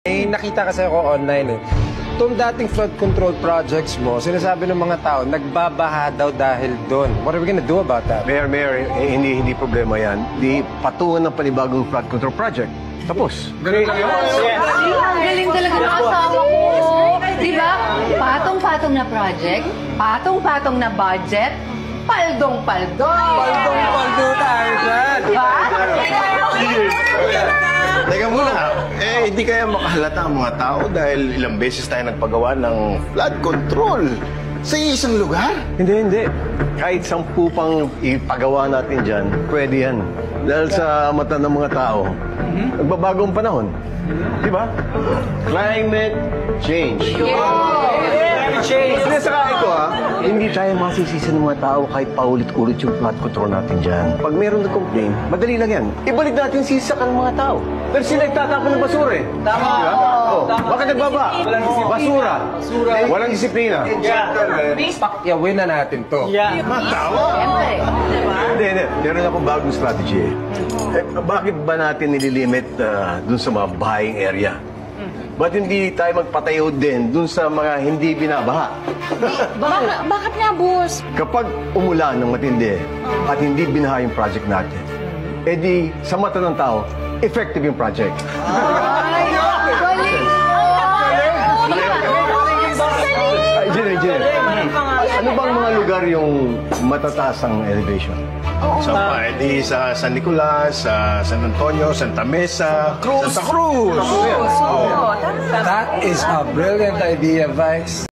May nakita kasi ako online Itong dating flood control projects mo, sinasabi ng mga tao, nagbabaha daw dahil doon. What are we gonna do about that? Mayor, hindi problema yan. Di patungan ng panibagong flood control project. Tapos. Ganun lang yun? Ang galing talaga ng asawa ko. Di ba? Patong-patong na project, patong-patong na budget, paldong-paldo. Paldong-paldo tayo dyan. Diba? Teka muna, hindi kaya makahalata ang mga tao dahil ilang beses tayo nagpagawa ng flood control sa isang lugar? Hindi. Kahit 10 pang ipagawa natin dyan, pwede yan. Dahil sa mata ng mga tao, nagbabagong panahon. Di ba? Climate change. Sinasakay ko hindi tayo masisisi ng mga tao kahit paulit-ulit yung flood control natin dyan. Pag meron na complain, madali lang yan. Ibalik natin sisakan ng mga tao. Pero sila nagtatapon ng basura Tama. Bakit nagbaba? Basura. Walang disiplina. Pakyawin na natin to. Matawa! Hindi. Meron akong bagong strategy bakit ba natin nililimit dun sa mga bahaying area? Ba't hindi tayo magpatayo din dun sa mga hindi binabaha? Bakit nga, boss? Kapag umulan ng matindi at hindi binaha yung project natin, edi sa mata ng tao, effective yung project. Ay, galing Engineer, ano bang mga lugar yung matataas ang elevation? Sa San Nicolas, sa San Antonio, Santa Mesa, Santa Cruz. That is a brilliant idea, Vice.